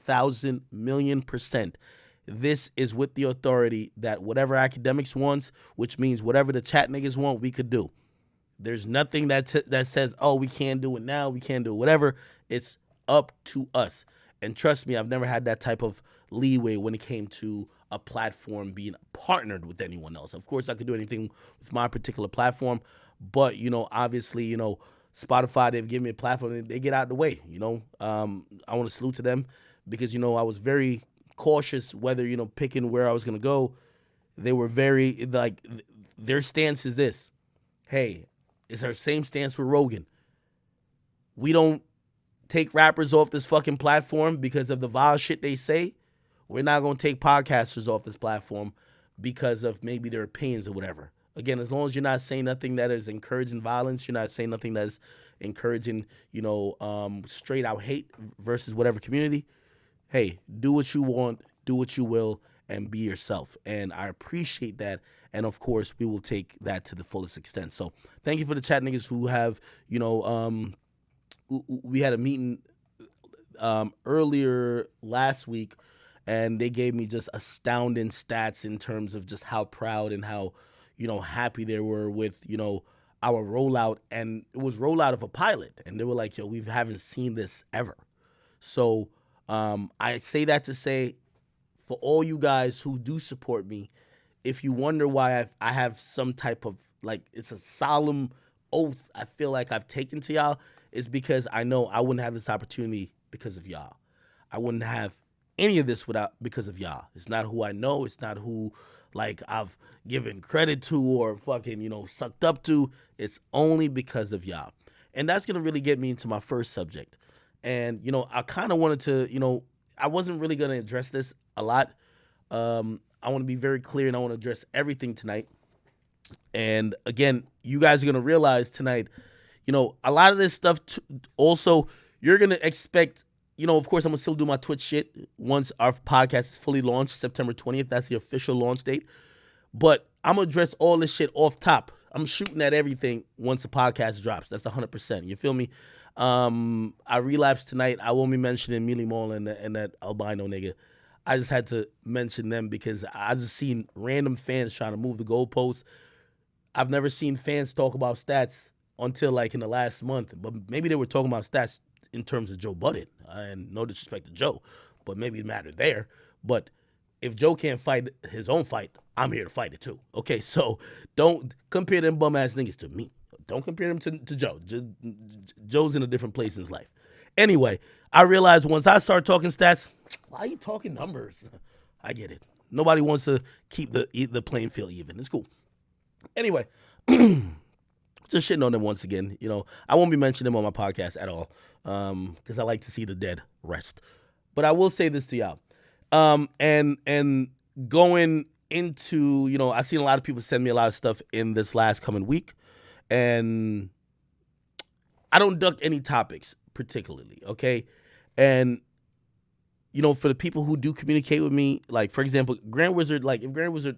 1,000,000,000%. This is with the authority that whatever Akademiks wants, which means whatever the chat niggas want, we could do. There's nothing that says, oh, we can't do it now, we can't do it, whatever. It's up to us. And trust me, I've never had that type of leeway when it came to a platform being partnered with anyone else. Of course, I could do anything with my particular platform, but, obviously, Spotify, they've given me a platform, they get out of the way, I want to salute to them because, I was very cautious whether, picking where I was going to go. They were very, their stance is this. Hey, it's our same stance with Rogan. We don't take rappers off this fucking platform because of the vile shit they say. We're not going to take podcasters off this platform because of maybe their opinions or whatever. Again, as long as you're not saying nothing that is encouraging violence, you're not saying nothing that's encouraging, straight out hate versus whatever community. Hey, do what you want, do what you will, and be yourself. And I appreciate that. And of course, we will take that to the fullest extent. So thank you for the chat niggas who have, we had a meeting earlier last week, and they gave me just astounding stats in terms of just how proud and how, happy they were with, our rollout. And it was rollout of a pilot. And they were like, yo, we haven't seen this ever. So I say that to say, for all you guys who do support me, if you wonder why I have some type of, it's a solemn oath I feel like I've taken to y'all, is because I know I wouldn't have this opportunity because of y'all. I wouldn't have any of this because of y'all. It's not who I know. It's not who, I've given credit to or fucking, sucked up to. It's only because of y'all. And that's going to really get me into my first subject. And, I kind of wanted to, I wasn't really going to address this a lot. I want to be very clear, and I want to address everything tonight. And again, you guys are going to realize tonight, a lot of this stuff also, you're going to expect, of course, I'm going to still do my Twitch shit once our podcast is fully launched, September 20th. That's the official launch date. But I'm going to address all this shit off top. I'm shooting at everything once the podcast drops. That's 100%. You feel me? I relapsed tonight. I won't be mentioning Mealy Mall and that albino nigga. I just had to mention them because I just seen random fans trying to move the goalposts. I've never seen fans talk about stats until in the last month. But maybe they were talking about stats in terms of Joe Budden. And no disrespect to Joe, but maybe it mattered there. But if Joe can't fight his own fight, I'm here to fight it too. Okay, so don't compare them bum-ass niggas to me. Don't compare them to Joe. Joe's in a different place in his life. Anyway, I realized once I start talking stats, why are you talking numbers? I get it. Nobody wants to keep the playing field even. It's cool. Anyway, just shitting on them once again. I won't be mentioning them on my podcast at all because I like to see the dead rest. But I will say this to y'all. And going into, I've seen a lot of people send me a lot of stuff in this last coming week. And I don't duck any topics particularly, okay? And, for the people who do communicate with me, for example, Grand Wizard, if Grand Wizard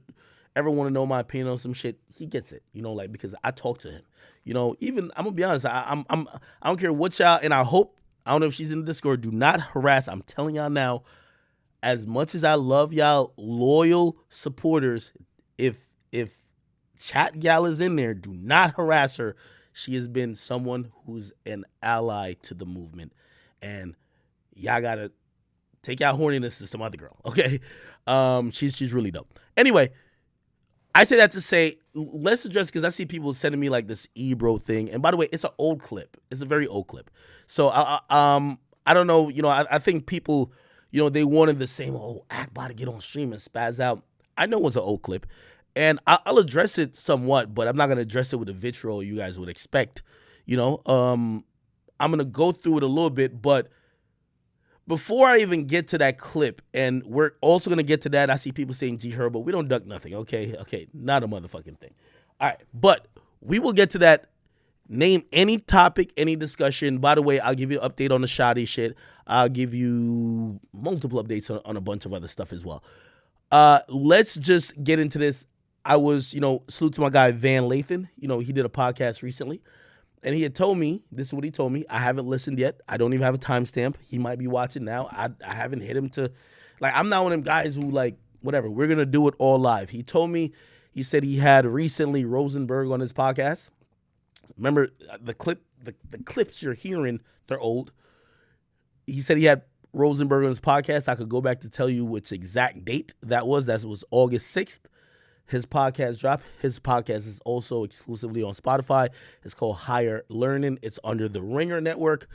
ever want to know my opinion on some shit, he gets it, because I talk to him. Even, I'm going to be honest, I don't care what y'all, and I don't know if she's in the Discord, do not harass, I'm telling y'all now, as much as I love y'all loyal supporters, if Chat Gal is in there, do not harass her. She has been someone who's an ally to the movement. And y'all gotta take y'all horniness to some other girl, okay? She's really dope. Anyway, I say that to say, let's address, because I see people sending me this Ebro thing. And by the way, it's an old clip. It's a very old clip. So I don't know, I think people, they wanted the same, act about to get on stream and spaz out. I know it's an old clip. And I'll address it somewhat, but I'm not going to address it with the vitriol you guys would expect. I'm going to go through it a little bit, but before I even get to that clip, and we're also going to get to that, I see people saying G Herbo. We don't duck nothing, okay? Okay, not a motherfucking thing. All right, but we will get to that. Name any topic, any discussion. By the way, I'll give you an update on the shoddy shit. I'll give you multiple updates on a bunch of other stuff as well. Let's just get into this. I was, salute to my guy Van Lathan. He did a podcast recently. And he had told me, this is what he told me. I haven't listened yet. I don't even have a timestamp. He might be watching now. I haven't hit him to, like, I'm not one of them guys who, like, whatever, we're going to do it all live. He told me, he said he had recently Rosenberg on his podcast. Remember, the clips you're hearing, they're old. He said he had Rosenberg on his podcast. I could go back to tell you which exact date that was. That was August 6th. His podcast dropped. His podcast is also exclusively on Spotify. It's called Higher Learning. It's under the Ringer Network.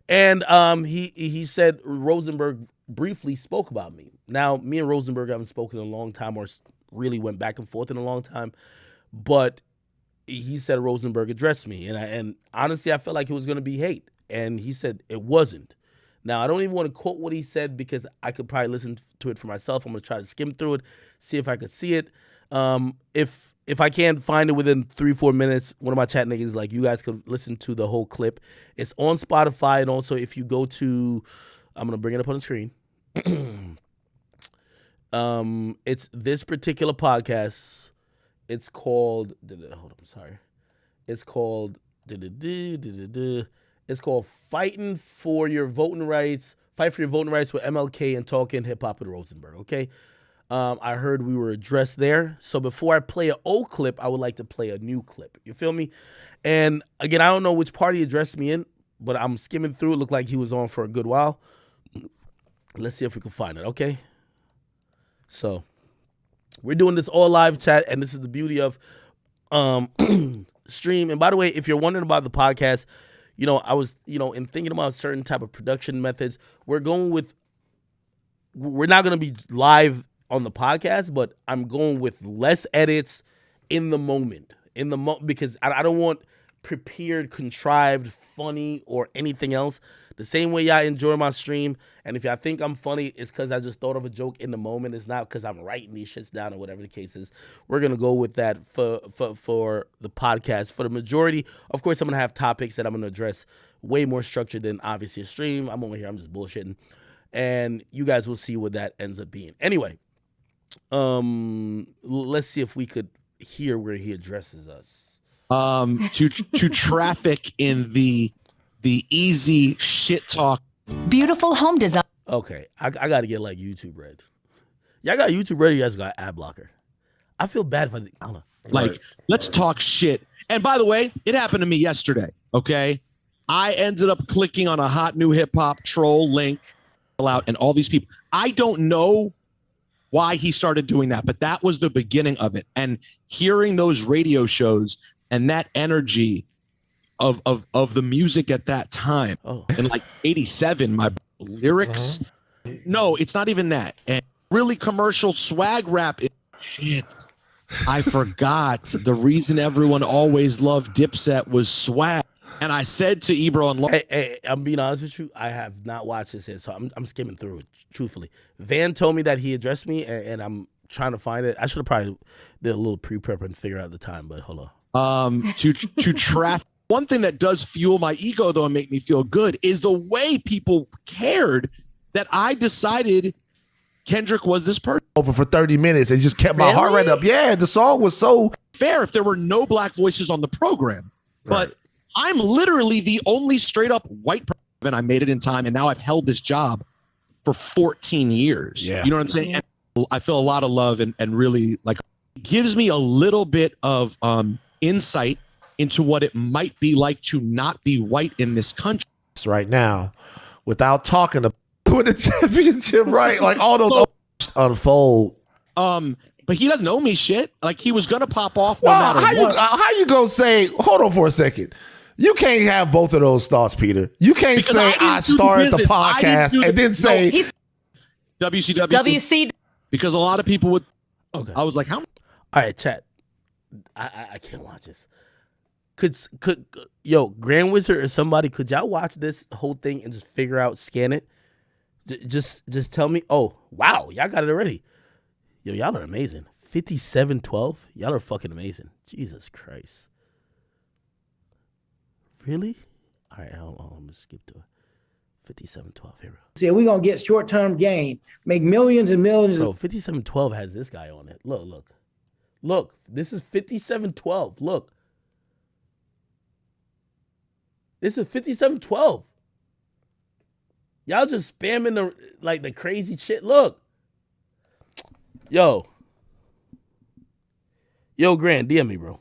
And he said Rosenberg briefly spoke about me. Now, me and Rosenberg haven't spoken in a long time, or really went back and forth in a long time. But he said Rosenberg addressed me. And honestly, I felt like it was going to be hate. And he said it wasn't. Now, I don't even want to quote what he said because I could probably listen to it for myself. I'm going to try to skim through it, see if I could see it. If I can't find it within 3-4 minutes, one of my chat niggas is like, you guys could listen to the whole clip. It's on Spotify, and also if you go to, I'm going to bring it up on the screen. It's this particular podcast. It's called, hold on, sorry. It's called, it's called Fighting for Your Voting Rights. Fight for Your Voting Rights with MLK and Talking Hip Hop with Rosenberg, okay? I heard we were addressed there. So before I play an old clip, I would like to play a new clip. You feel me? And again, I don't know which part he addressed me in, but I'm skimming through. It looked like he was on for a good while. Let's see if we can find it, okay? So we're doing this all live chat, and this is the beauty of stream. And by the way, if you're wondering about the podcast, you know, I was, you know, in thinking about certain type of production methods, we're not going to be live on the podcast, but I'm going with less edits in the moment, because I don't want prepared, contrived, funny, or anything else. The same way y'all enjoy my stream, and if y'all think I'm funny, it's because I just thought of a joke in the moment. It's not because I'm writing these shits down or whatever the case is. We're gonna go with that for the podcast. For the majority, of course, I'm gonna have topics that I'm gonna address way more structured than obviously a stream. I'm over here, I'm just bullshitting, and you guys will see what that ends up being. Anyway, let's see if we could hear where he addresses us. To traffic in the easy shit talk. Beautiful home design. Okay, I got to get like YouTube Red. Y'all got YouTube Red, you guys got ad blocker. I feel bad if I don't know. Like, let's talk shit. And by the way, it happened to me yesterday, okay? I ended up clicking on a hot new hip hop troll link out, and all these people. I don't know why he started doing that, but that was the beginning of it. And hearing those radio shows and that energy of the music at that time, in like 87, my lyrics, no, it's not even that. And really commercial swag rap. Shit. I forgot the reason everyone always loved Dipset was swag. And I said to Ebro and hey, I'm being honest with you. I have not watched this yet, so I'm skimming through it, truthfully. Van told me that he addressed me, and I'm trying to find it. I should have probably did a little pre-prep and figure out the time, but hold on. To traffic. One thing that does fuel my ego, though, and make me feel good, is the way people cared that I decided Kendrick was this person. Over for 30 minutes and just kept my heart rate up. Yeah, the song was so fair if there were no black voices on the program. But I'm literally the only straight up white person, and I made it in time, and now I've held this job for 14 years. Yeah. You know what I'm saying? And I feel a lot of love and really like gives me a little bit of insight into what it might be like to not be white in this country right now without talking about win the championship, right? Like all those unfold. But he doesn't owe me shit. Like he was gonna pop off no matter what. How you gonna say? Hold on for a second. You can't have both of those thoughts, Peter. You can't because say I started the podcast and then say WCW. Because a lot of people would. Okay. I was like, how? All right, chat. I can't watch this. Could Grand Wizard or somebody, could y'all watch this whole thing and just figure out, scan it? Just tell me. Oh, wow, y'all got it already. Yo, y'all are amazing. 57-12. Y'all are fucking amazing. Jesus Christ. Really? All right, hold on. I'm gonna skip to it. 57-12. Here we go. See, we're gonna get short-term gain, make millions and millions. Bro, 57-12 has this guy on it. Look. This is 57-12. Look. This is 57-12. Y'all just spamming the crazy shit. Look. Yo, Grant, DM me, bro.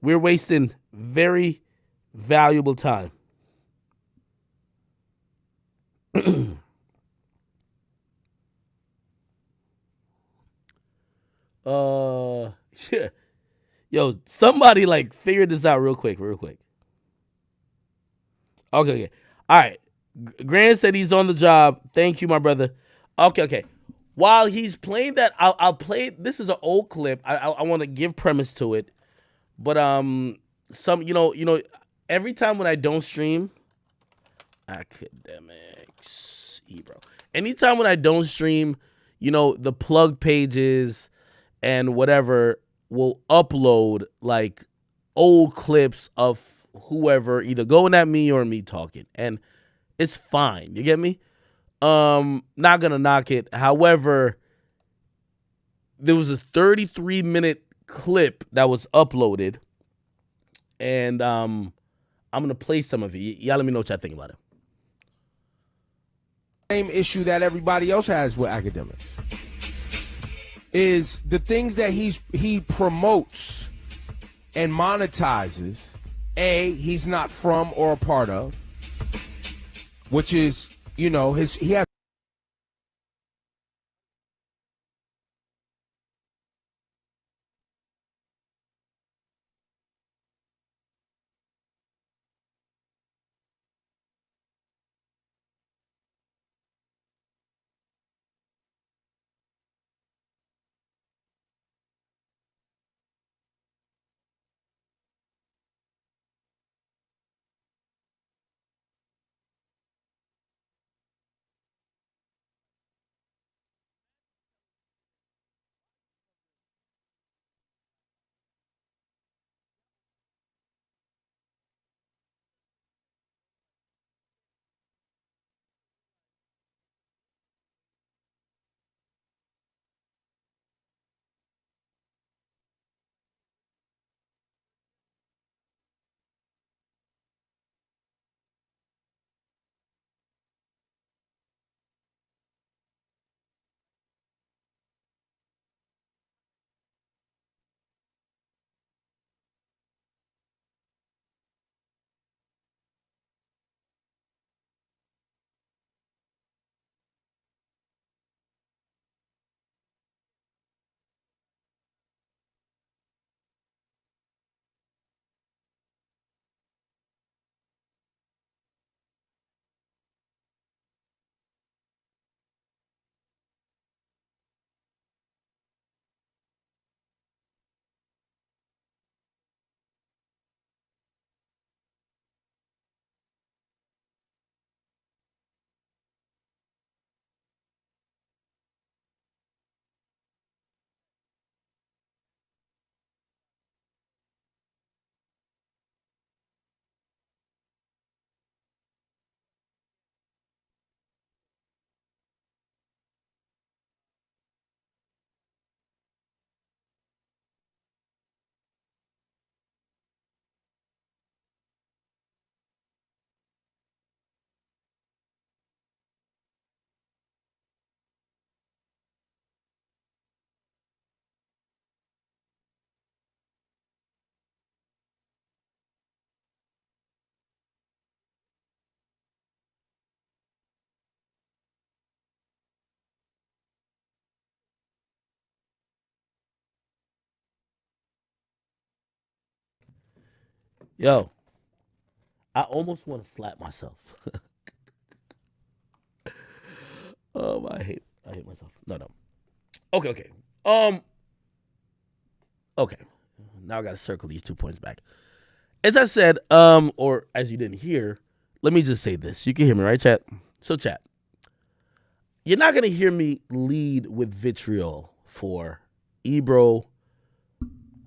We're wasting very valuable time. Yeah. Yo, somebody figure this out real quick. Okay. All right. Grant said he's on the job. Thank you, my brother. Okay. While he's playing that, I'll play. This is an old clip. I want to give premise to it, but every time when I don't stream, Akademiks, Ebro. Anytime when I don't stream, the plug pages and whatever will upload old clips of whoever either going at me or me talking, and it's fine. You get me? Not gonna knock it. However, there was a 33-minute clip that was uploaded, and I'm gonna play some of it. Y'all let me know what y'all think about it. Same issue that everybody else has with Akademiks is the things that he promotes and monetizes. He's not from or a part of, which is he has. Yo, I almost want to slap myself. I hate myself. No. Okay. Okay. Now I got to circle these 2 points back. As I said, or as you didn't hear, let me just say this. You can hear me, right, chat? So, chat, you're not going to hear me lead with vitriol for Ebro,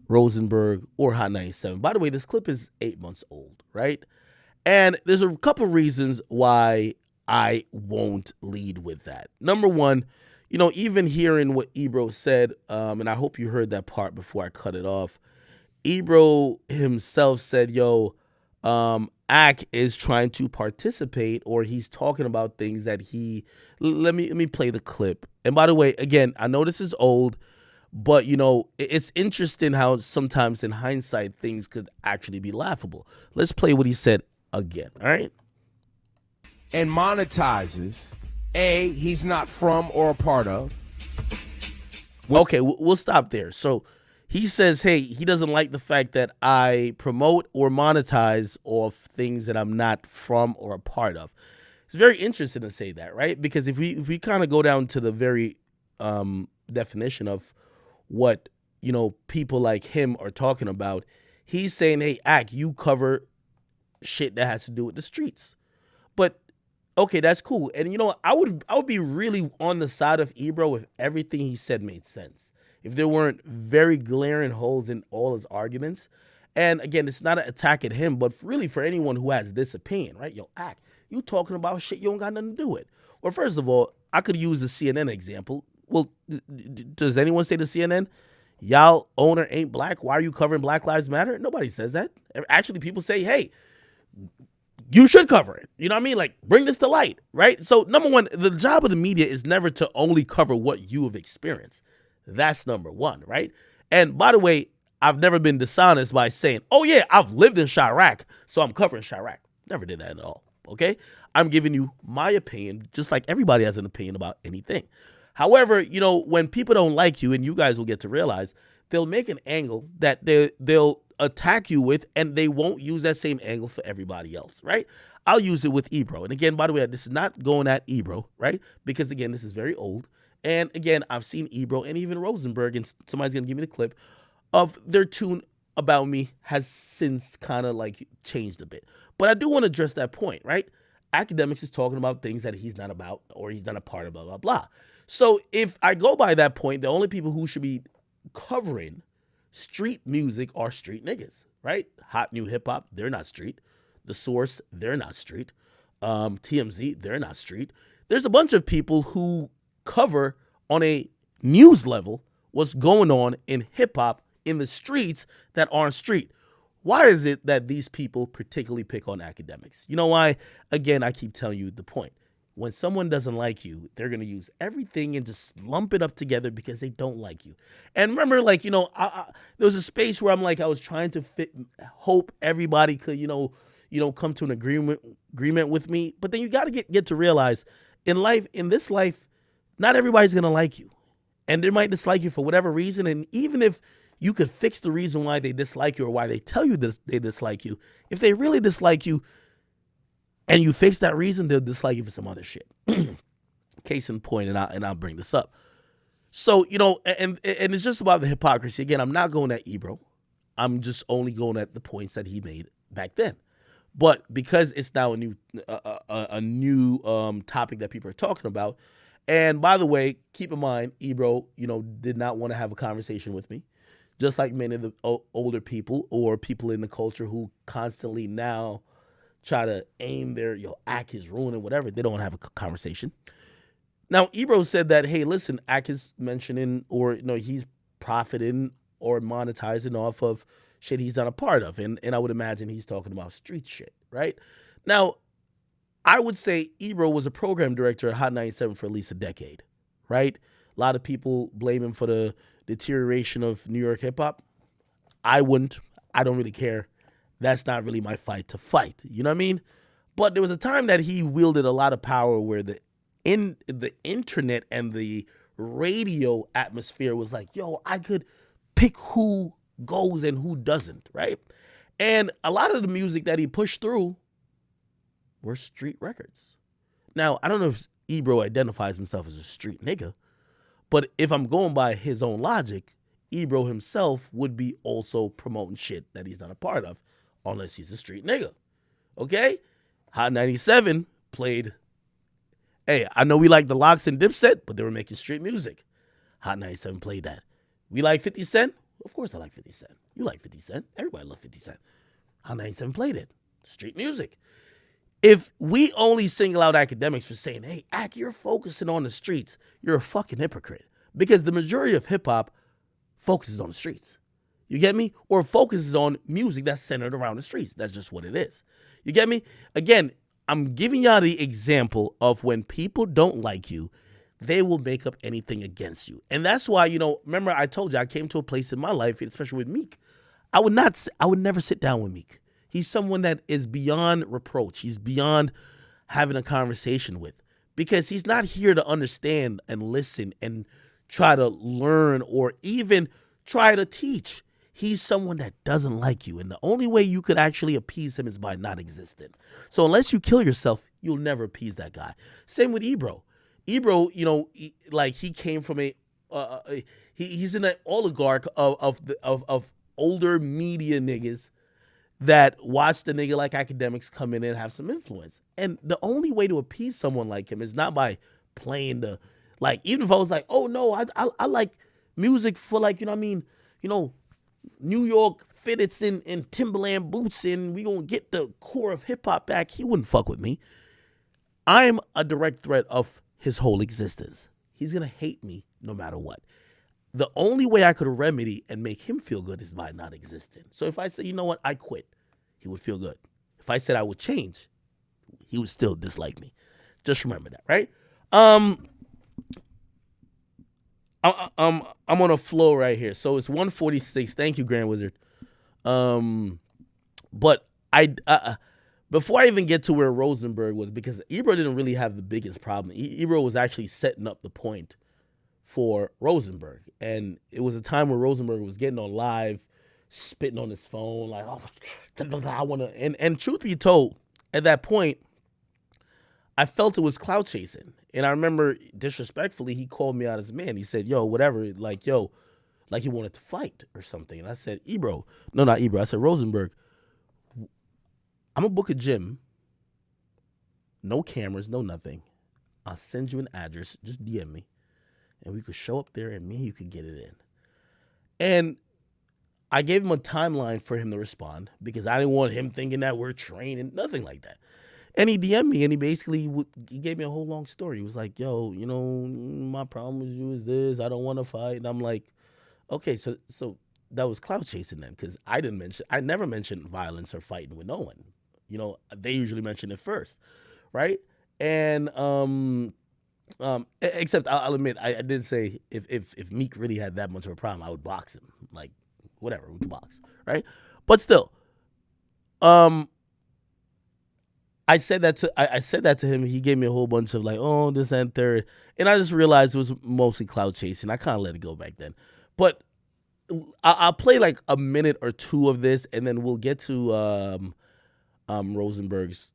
Rosenberg, or Hot 97. By the way, this clip is 8 months old, right? And there's a couple reasons why I won't lead with that. Number one, even hearing what Ebro said, and I hope you heard that part before I cut it off, Ebro himself said, yo, Ak is trying to participate, or he's talking about things that let me play the clip. And by the way, again, I know this is old, but it's interesting how sometimes in hindsight things could actually be laughable. Let's play what he said again. All right. And monetizes, A, he's not from or a part of. Okay, we'll stop there. So he says, hey, he doesn't like the fact that I promote or monetize off things that I'm not from or a part of. It's very interesting to say that, right? Because if we kind of go down to the very definition of what, people like him are talking about, he's saying, hey, Ak, you cover shit that has to do with the streets. But okay, that's cool. And I would be really on the side of Ebro if everything he said made sense. If there weren't very glaring holes in all his arguments. And again, it's not an attack at him, but really for anyone who has this opinion, right? Yo, Ak, you talking about shit you don't got nothing to do with. Well, first of all, I could use the CNN example. Well, does anyone say to CNN, y'all owner ain't black? Why are you covering Black Lives Matter? Nobody says that. Actually, people say, hey, you should cover it. You know what I mean? Like, bring this to light, right? So, number one, the job of the media is never to only cover what you have experienced. That's number one, right? And by the way, I've never been dishonest by saying, oh yeah, I've lived in Chirac, so I'm covering Chirac. Never did that at all, okay? I'm giving you my opinion, just like everybody has an opinion about anything. However, when people don't like you, and you guys will get to realize, they'll make an angle that they'll attack you with, and they won't use that same angle for everybody else, right? I'll use it with Ebro. And again, by the way, this is not going at Ebro, right? Because again, this is very old. And again, I've seen Ebro and even Rosenberg, and somebody's going to give me the clip of their tune about me has since kind of like changed a bit. But I do want to address that point, right? Akademiks is talking about things that he's not about, or he's not a part of, blah, blah, blah. So if I go by that point, the only people who should be covering street music are street niggas, right? Hot new hip hop, they're not street. The Source, they're not street. TMZ, they're not street. There's a bunch of people who cover on a news level what's going on in hip hop in the streets that aren't street. Why is it that these people particularly pick on Akademiks? You know why? Again, I keep telling you the point. When someone doesn't like you, they're going to use everything and just lump it up together because they don't like you. And remember, like, there was a space where I was trying to hope everybody could, come to an agreement with me. But then you got to get to realize in this life, not everybody's going to like you. And they might dislike you for whatever reason. And even if you could fix the reason why they dislike you or why they tell you they dislike you, if they really dislike you, and you fix that reason, they'll dislike you for some other shit. Case in point, and I'll bring this up. So, and it's just about the hypocrisy. Again, I'm not going at Ebro. I'm just only going at the points that he made back then. But because it's now a new topic that people are talking about, and by the way, keep in mind, Ebro, did not want to have a conversation with me, just like many of the older people or people in the culture who constantly now try to aim their, Ak is ruining whatever. They don't want to have a conversation. Now, Ebro said that, hey, listen, Ak is mentioning or, he's profiting or monetizing off of shit he's not a part of. And I would imagine he's talking about street shit, right? Now, I would say Ebro was a program director at Hot 97 for at least a decade, right? A lot of people blame him for the deterioration of New York hip hop. I wouldn't. I don't really care. That's not really my fight to fight. You know what I mean? But there was a time that he wielded a lot of power where the internet and the radio atmosphere was like, yo, I could pick who goes and who doesn't, right? And a lot of the music that he pushed through were street records. Now, I don't know if Ebro identifies himself as a street nigga, but if I'm going by his own logic, Ebro himself would be also promoting shit that he's not a part of, unless he's a street nigga. Okay? Hot 97 played, hey, I know we like the Locks and Dipset, but they were making street music. Hot 97 played that. We like 50 Cent? Of course I like 50 Cent. You like 50 Cent. Everybody loves 50 Cent. Hot 97 played it. Street music. If we only single out Akademiks for saying, hey, Ak, you're focusing on the streets, you're a fucking hypocrite. Because the majority of hip-hop focuses on the streets. You get me? Or focuses on music that's centered around the streets. That's just what it is. You get me? Again, I'm giving y'all the example of when people don't like you, they will make up anything against you. And that's why, remember I told you I came to a place in my life, especially with Meek. I would never sit down with Meek. He's someone that is beyond reproach. He's beyond having a conversation with, because he's not here to understand and listen and try to learn or even try to teach. He's someone that doesn't like you. And the only way you could actually appease him is by not existing. So unless you kill yourself, you'll never appease that guy. Same with Ebro. Ebro, he came from he's an oligarch of older media niggas that watch the nigga like Akademiks come in and have some influence. And the only way to appease someone like him is not by playing even if I was like, oh no, I like music for New York fitteds in Timberland boots and we gonna get the core of hip hop back, he wouldn't fuck with me. I'm a direct threat of his whole existence. He's gonna hate me no matter what. The only way I could remedy and make him feel good is by not existing. So if I say, you know what, I quit, he would feel good. If I said I would change, he would still dislike me. Just remember that, right? I'm on a flow right here. So it's 146. Thank you, Grand Wizard. But before I even get to where Rosenberg was, because Ebro didn't really have the biggest problem. Ebro was actually setting up the point for Rosenberg. And it was a time where Rosenberg was getting on live, spitting on his phone, like, oh, I want to. And truth be told, at that point, I felt it was clout chasing. And I remember disrespectfully, he called me out as a man. He said, yo, whatever, like he wanted to fight or something. And I said, Ebro, no, not Ebro. I said, Rosenberg, I'm going to book a gym. No cameras, no nothing. I'll send you an address. Just DM me. And we could show up there and me and you could get it in. And I gave him a timeline for him to respond because I didn't want him thinking that we're training, nothing like that. And he DM'd me and he gave me a whole long story. He was like, yo, my problem with you is this. I don't want to fight. And I'm like, okay, so that was clout chasing then, because I never mentioned violence or fighting with no one. They usually mention it first, right? And except I'll admit, I did say if Meek really had that much of a problem, I would box him. Like, whatever, we can box, right? But still, I said that to him. He gave me a whole bunch of like, oh, this and third, and I just realized it was mostly clout chasing. I kind of let it go back then, but I'll play like a minute or two of this, and then we'll get to Rosenberg's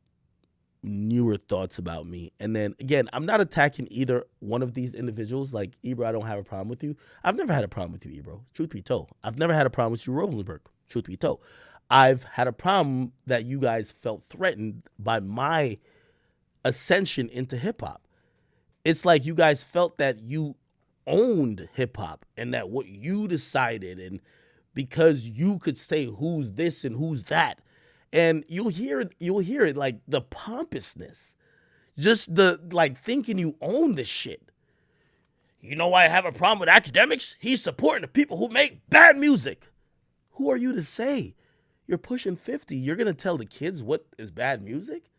newer thoughts about me. And then again, I'm not attacking either one of these individuals. Like, Ebro, I don't have a problem with you. I've never had a problem with you, Ebro. Truth be told, I've never had a problem with you, Rosenberg. Truth be told. I've had a problem that you guys felt threatened by my ascension into hip hop. It's like you guys felt that you owned hip hop and that what you decided, and because you could say who's this and who's that, and you'll hear it like the pompousness, just the like thinking you own this shit. I have a problem with Akademiks. He's supporting the people who make bad music. Who are you to say? You're pushing 50. You're going to tell the kids what is bad music?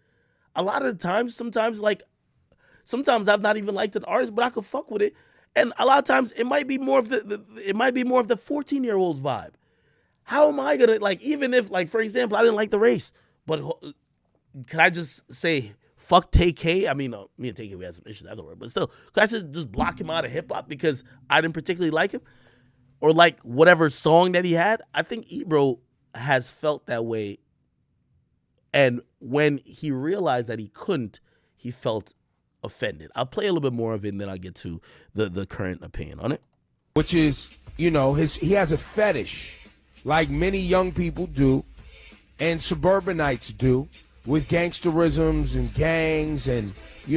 A lot of the times, sometimes I've not even liked an artist, but I could fuck with it. And a lot of times it might be more of the 14-year-old's vibe. How am I going to, even if, for example, I didn't like The Race, but can I just say, fuck Tay-K? I mean, me and Tay-K, we had some issues afterward, but still, can I just block him out of hip-hop because I didn't particularly like him? Or like whatever song that he had? I think Ebro has felt that way. And when he realized that he couldn't, he felt offended. I'll play a little bit more of it and then I'll get to the current opinion on it. Which is, he has a fetish, like many young people do and suburbanites do, with gangsterisms and gangs and,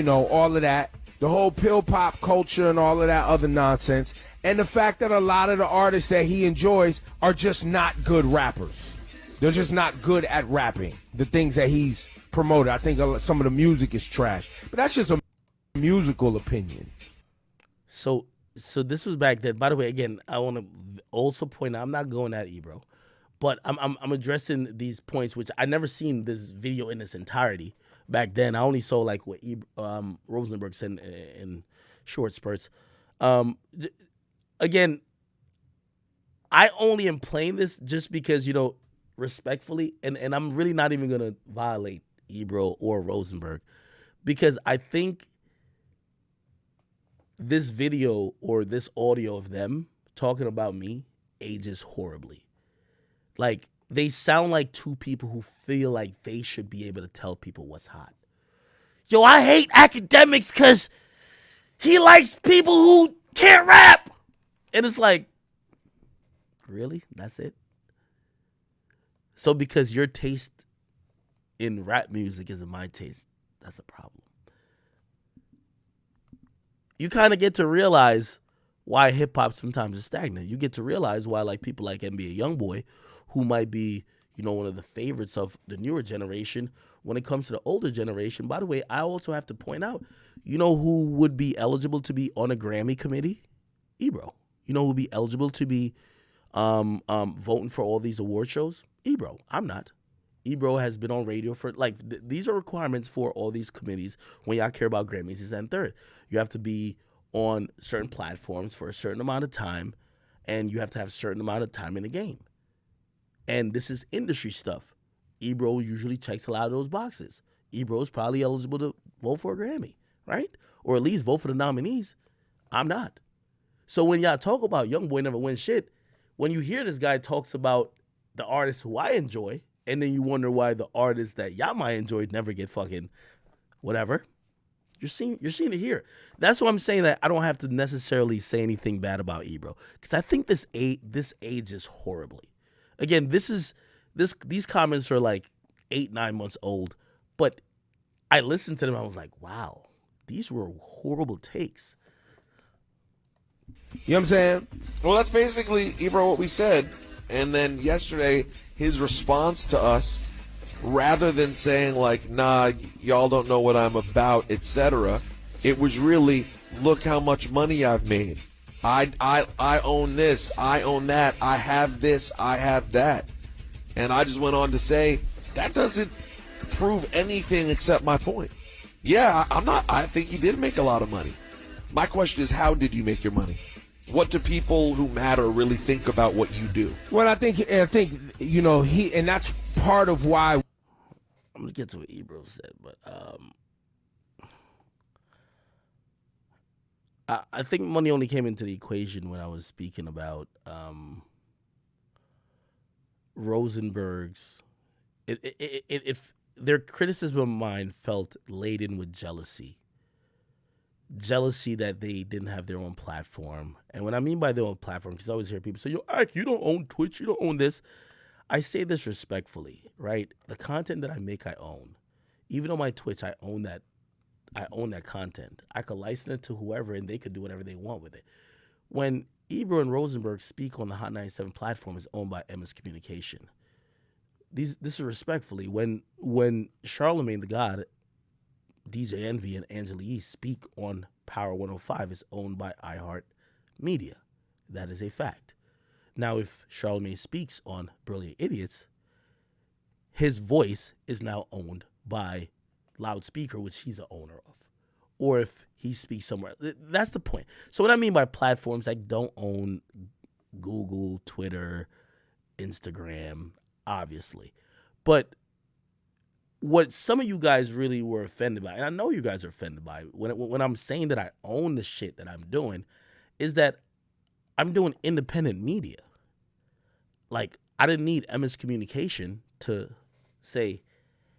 all of that. The whole pill pop culture and all of that other nonsense. And the fact that a lot of the artists that he enjoys are just not good rappers. They're just not good at rapping. The things that he's promoted. I think some of the music is trash. But that's just a musical opinion. So So this was back then. By the way, again, I want to also point out I'm not going at Ebro, but I'm addressing these points, which I never seen this video in its entirety back then. I only saw like what Rosenberg said in short spurts. Again, I only am playing this just because, respectfully, and I'm really not even gonna violate Ebro or Rosenberg, because I think this video or this audio of them talking about me ages horribly. Like, they sound like two people who feel like they should be able to tell people what's hot. Yo, I hate Akademiks because he likes people who can't rap. And it's like, really? That's it? So because your taste in rap music isn't my taste, that's a problem. You kind of get to realize why hip hop sometimes is stagnant. You get to realize why like people like NBA Youngboy, who might be, one of the favorites of the newer generation, when it comes to the older generation. By the way, I also have to point out, who would be eligible to be on a Grammy committee? Ebro. Who would be eligible to be voting for all these award shows? Ebro. I'm not. Ebro has been on radio for, these are requirements for all these committees when y'all care about Grammys, this and third. You have to be on certain platforms for a certain amount of time, and you have to have a certain amount of time in the game. And this is industry stuff. Ebro usually checks a lot of those boxes. Ebro is probably eligible to vote for a Grammy, right? Or at least vote for the nominees. I'm not. So when y'all talk about Youngboy never win shit, when you hear this guy talks about the artists who I enjoy, and then you wonder why the artists that y'all might enjoy never get fucking whatever, you're seeing it here. That's why I'm saying that I don't have to necessarily say anything bad about Ebro, because I think this ages horribly. Again, these comments are like 8-9 months old, but I listened to them. I was like, wow, these were horrible takes. You know what I'm saying? Well, that's basically, Ebro, what we said. And then yesterday, his response to us, rather than saying like, nah, y'all don't know what I'm about, etc., it was really, look how much money I've made. I own this, I own that, I have this, I have that. And I just went on to say, that doesn't prove anything except my point. Yeah, I think he did make a lot of money. My question is, how did you make your money? What do people who matter really think about what you do? Well, I think he, and that's part of why. I'm gonna get to what Ebro said, but I think money only came into the equation when I was speaking about Rosenberg's. If their criticism of mine felt laden with jealousy that they didn't have their own platform. And what I mean by their own platform, because I always hear people say, yo, Ike, you don't own Twitch, you don't own this. I say this respectfully, right? The content that I make, I own. Even on my Twitch, I own that content. I could license it to whoever, and they could do whatever they want with it. When Ebro and Rosenberg speak on the Hot 97 platform, is owned by MS Communication. This is respectfully. When Charlemagne the God, DJ Envy, and Angela Yee speak on Power 105, is owned by iHeart Media. That is a fact. Now, if Charlemagne speaks on Brilliant Idiots, his voice is now owned by Loudspeaker, which he's an owner of. Or if he speaks somewhere, that's the point. So what I mean by platforms, I don't own Google, Twitter, Instagram, obviously. But what some of you guys really were offended by, and I know you guys are offended by, when I'm saying that I own the shit that I'm doing, is that I'm doing independent media. Like, I didn't need MS Communication to say,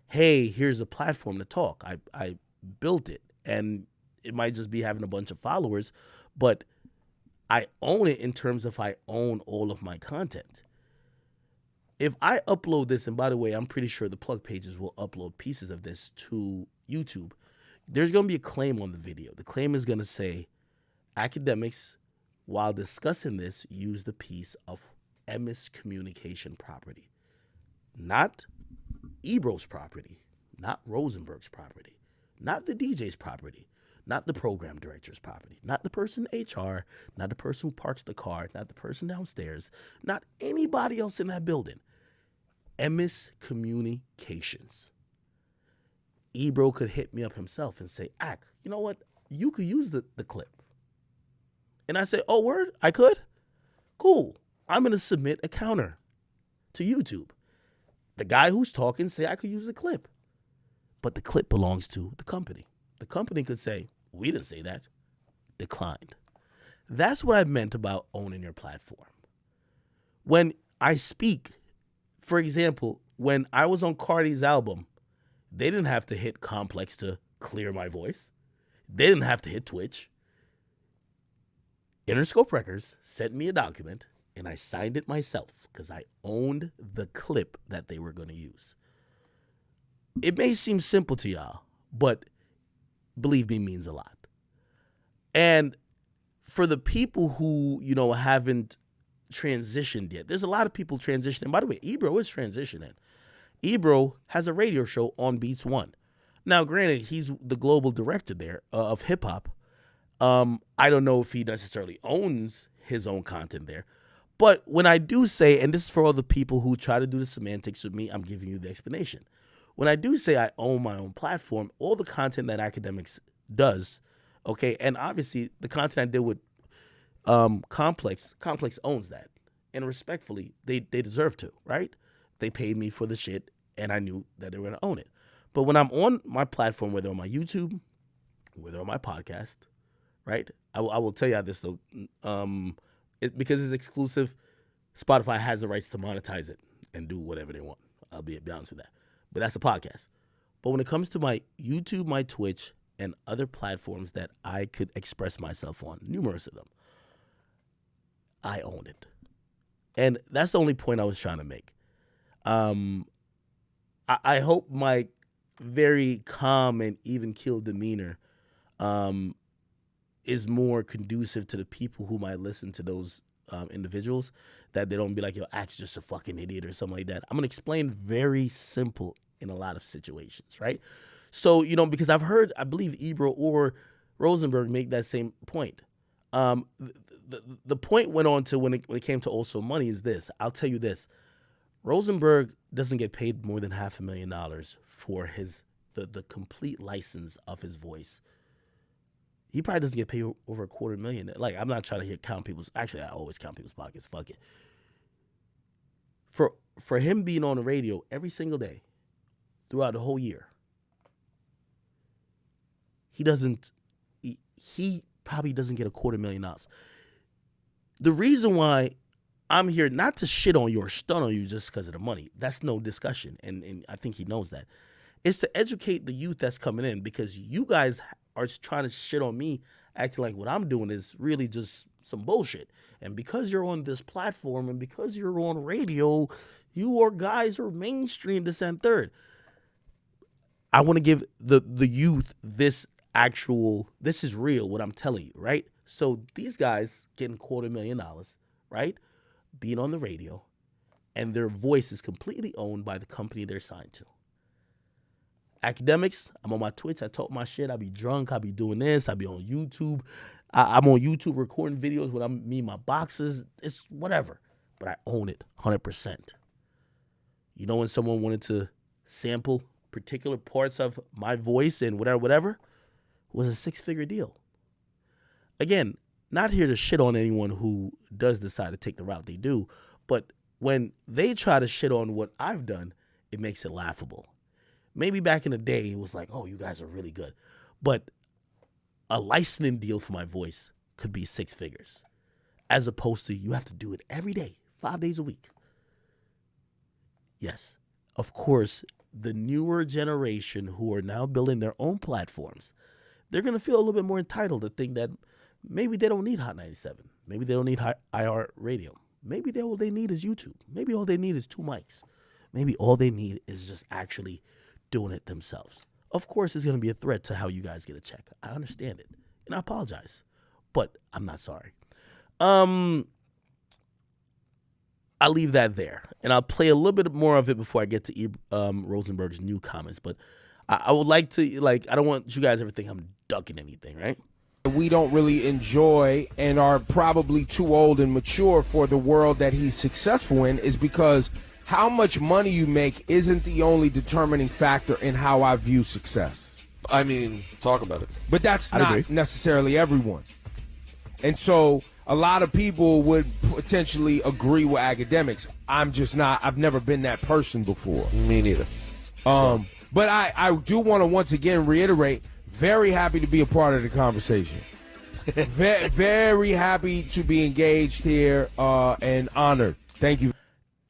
hey, here's a platform to talk. I built it, and it might just be having a bunch of followers, but I own it in terms of I own all of my content. If I upload this, and by the way, I'm pretty sure the plug pages will upload pieces of this to YouTube, there's going to be a claim on the video. The claim is going to say, Akademiks, while discussing this, used a piece of MS Communication property. Not Ebro's property, not Rosenberg's property, not the DJ's property. not the program director's property, not the person in HR, not the person who parks the car, not the person downstairs, not anybody else in that building. Emis Communications. Ebro could hit me up himself and say, you know what? You could use the clip. And I say, oh, word? I could? Cool. I'm going to submit a counter to YouTube. The guy who's talking say I could use the clip. But the clip belongs to the company. The company could say, we didn't say that. Declined. That's what I meant about owning your platform. When I speak, for example, when I was on Cardi's album, they didn't have to hit Complex to clear my voice. They didn't have to hit Twitch. Interscope Records sent me a document, and I signed it myself because I owned the clip that they were going to use. It may seem simple to y'all, but believe me, means a lot. And for the people who, haven't transitioned yet, there's a lot of people transitioning. By the way, Ebro is transitioning. Ebro has a radio show on Beats One. Now, granted, he's the global director there of hip hop. I don't know if he necessarily owns his own content there. But when I do say, and this is for all the people who try to do the semantics with me, I'm giving you the explanation. When I do say I own my own platform, all the content that Akademiks does, okay, and obviously the content I did with Complex owns that. And respectfully, they deserve to, right? They paid me for the shit, and I knew that they were going to own it. But when I'm on my platform, whether on my YouTube, whether on my podcast, right? I will tell you this, though. Because it's exclusive, Spotify has the rights to monetize it and do whatever they want. I'll be honest with that. But that's a podcast. But when it comes to my YouTube, my Twitch, and other platforms that I could express myself on, numerous of them, I own it. And that's the only point I was trying to make. I hope my very calm and even-keeled demeanor is more conducive to the people who might listen to those individuals, that they don't be like, yo, Axe just a fucking idiot or something like that. I'm going to explain very simple in a lot of situations, right? So, because I've heard, I believe Ebro or Rosenberg make that same point. The point went on to when it came to Also Money is this. I'll tell you this. Rosenberg doesn't get paid more than $500,000 for the complete license of his voice. He probably doesn't get paid over $250,000. Like, I'm not trying to count people's. Actually, I always count people's pockets. Fuck it. For him being on the radio every single day throughout the whole year, he probably doesn't get $250,000. The reason why I'm here, not to shit on you or stun on you just because of the money. That's no discussion, and I think he knows that. It's to educate the youth that's coming in, because you guys are trying to shit on me, acting like what I'm doing is really just some bullshit. And because you're on this platform and because you're on radio, you guys are mainstream, this and third. I want to give the youth this is real, what I'm telling you, right? So these guys getting $250,000, right? Being on the radio, and their voice is completely owned by the company they're signed to. Akademiks, I'm on my Twitch. I talk my shit. I be drunk. I be doing this. I be on YouTube. I'm on YouTube recording videos when I'm me and my boxes. It's whatever. But I own it 100%. When someone wanted to sample particular parts of my voice and whatever, it was a 6-figure deal. Again, not here to shit on anyone who does decide to take the route they do, but when they try to shit on what I've done, it makes it laughable. Maybe back in the day, it was like, oh, you guys are really good. But a licensing deal for my voice could be 6 figures, as opposed to you have to do it every day, 5 days a week. Yes, of course, the newer generation who are now building their own platforms, they're going to feel a little bit more entitled to think that maybe they don't need Hot 97. Maybe they don't need IR radio. Maybe all they need is YouTube. Maybe all they need is 2 mics. Maybe all they need is just actually doing it themselves. Of course, it's going to be a threat to how you guys get a check. I understand it, and I apologize, but I'm not sorry. I'll leave that there, and I'll play a little bit more of it before I get to Rosenberg's new comments. But I would like to, like, I don't want you guys ever think I'm ducking anything, right? We don't really enjoy and are probably too old and mature for the world that he's successful in is because how much money you make isn't the only determining factor in how I view success. I mean, talk about it. But that's I'd not agree. necessarily everyone. And so a lot of people would potentially agree with academics. I'm just not. I've never been that person before. Me neither. But I do want to once again reiterate, very happy to be a part of the conversation. Very happy to be engaged here and honored. Thank you.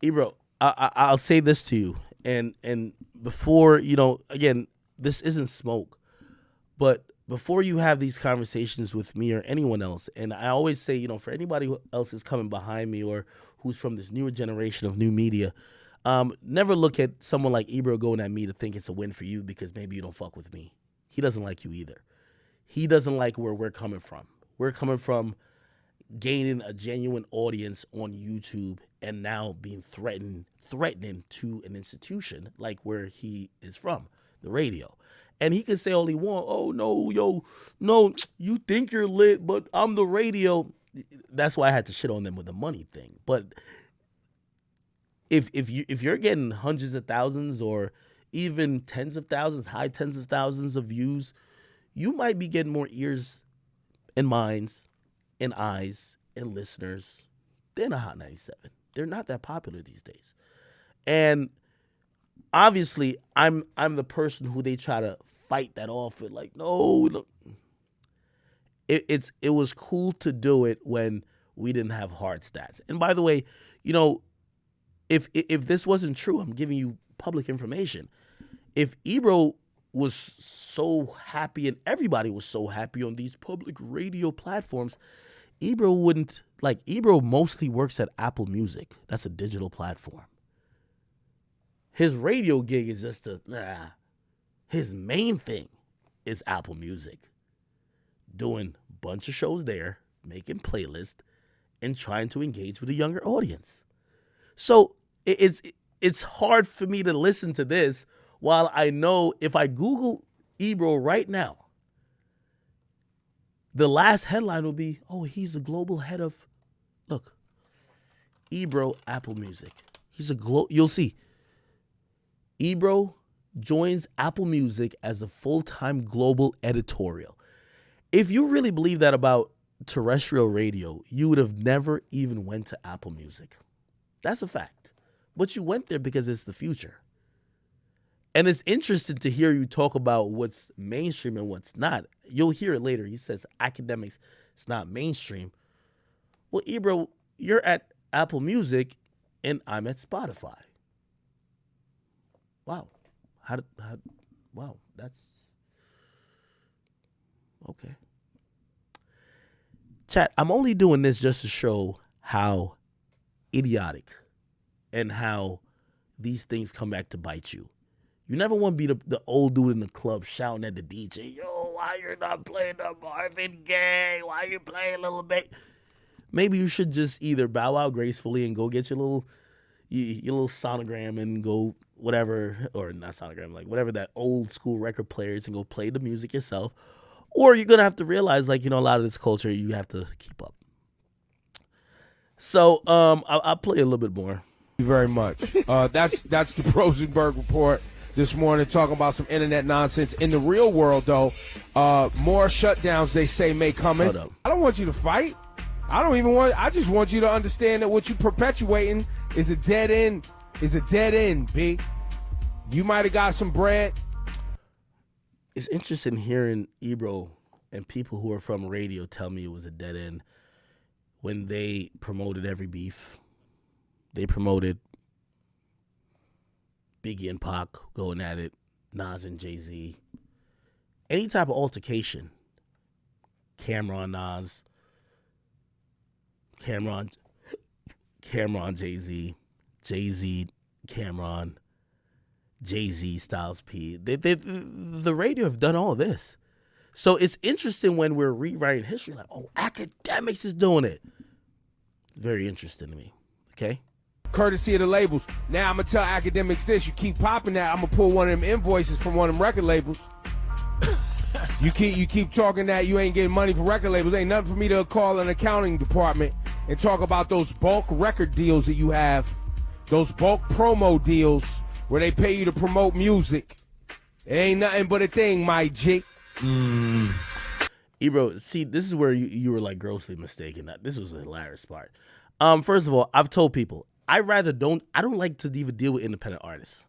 Ebro, I'll say this to you, and before, you know, again, this isn't smoke, but before you have these conversations with me or anyone else, and I always say, you know, for anybody who else is coming behind me or who's from this newer generation of new media, never look at someone like Ebro going at me to think it's a win for you because maybe you don't fuck with me. He doesn't like you either. He doesn't like where we're coming from. We're coming from gaining a genuine audience on YouTube and now being threatening to an institution like where he is from, the radio. And he can say all he want. Oh, no, you think you're lit, but I'm the radio. That's why I had to shit on them with the money thing. But if you're getting hundreds of thousands or even tens of thousands, high tens of thousands of views, you might be getting more ears and minds and eyes and listeners than a Hot 97. They're not that popular these days. And obviously, I'm the person who they try to fight that off with, like, no. It was cool to do it when we didn't have hard stats. And by the way, you know, if this wasn't true, I'm giving you public information. If Ebro was so happy and everybody was so happy on these public radio platforms, Ebro wouldn't, like, Ebro mostly works at Apple Music. That's a digital platform. His radio gig is just his main thing is Apple Music. Doing a bunch of shows there, making playlists, and trying to engage with a younger audience. So it's hard for me to listen to this while I know if I Google Ebro right now, the last headline will be, oh, he's the global head of, look, Ebro, Apple Music. He's you'll see. Ebro joins Apple Music as a full-time global editorial. If you really believe that about terrestrial radio, you would have never even went to Apple Music. That's a fact. But you went there because it's the future. And it's interesting to hear you talk about what's mainstream and what's not. You'll hear it later. He says academics, it's not mainstream. Well, Ebro, you're at Apple Music and I'm at Spotify. Wow. Wow, that's okay. Chat, I'm only doing this just to show how idiotic and how these things come back to bite you. You never want to be the old dude in the club shouting at the DJ, yo, why you're not playing the Marvin Gaye? Why you playing Little Bit? Maybe you should just either bow out gracefully and go get your little sonogram and go whatever, or not sonogram, like whatever that old school record players, and go play the music yourself. Or you're going to have to realize, like, you know, a lot of this culture, you have to keep up. So I'll play a little bit more. Thank you very much. That's the Rosenberg Report this morning, talking about some internet nonsense. In the real world, though, more shutdowns, they say, may come in. Hold up. I don't want you to fight. I just want you to understand that what you're perpetuating is a dead end. B. You might have got some bread. It's interesting hearing Ebro and people who are from radio tell me it was a dead end when they promoted every beef. They promoted Biggie and Pac going at it, Nas and Jay-Z. Any type of altercation. Cameron, Nas. Cameron, Jay-Z. Jay-Z, Cameron. Jay-Z, Styles P. The radio have done all this. So it's interesting when we're rewriting history, like, oh, Akademiks is doing it. Very interesting to me. Okay? courtesy of the labels. Now I'm gonna tell Akademiks this: you keep popping that, I'm gonna pull one of them invoices from one of them record labels. You keep talking that you ain't getting money for record labels. Ain't nothing for me to call an accounting department and talk about those bulk record deals that you have, those bulk promo deals where they pay you to promote music. It ain't nothing but a thing, my G. Ebro, see, this is where you were like grossly mistaken. This was a hilarious part. First of all, I've told people I don't like to even deal with independent artists.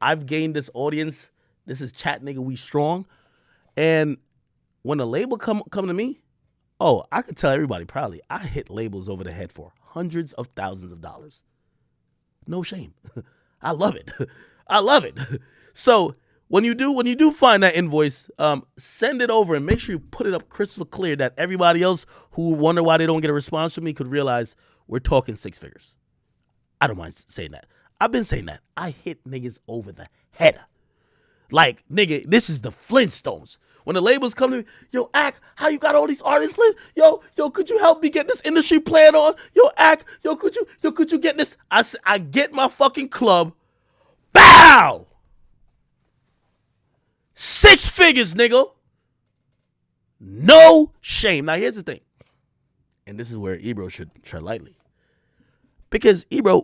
I've gained this audience. This is Chat Nigga We Strong. And when a label come to me, oh, I could tell everybody proudly, I hit labels over the head for hundreds of thousands of dollars. No shame. I love it. I love it. So when you do find that invoice, send it over and make sure you put it up crystal clear that everybody else who wonder why they don't get a response from me could realize we're talking six figures. I don't mind saying that. I've been saying that. I hit niggas over the head. Like, nigga, this is the Flintstones. When the labels come to me, yo, Ak, how you got all these artists lit? Yo, could you help me get this industry plan on? Yo, Ak, could you get this? I get my fucking club. Bow! 6 figures, nigga. No shame. Now, here's the thing. And this is where Ebro should tread lightly. Because, Ebro,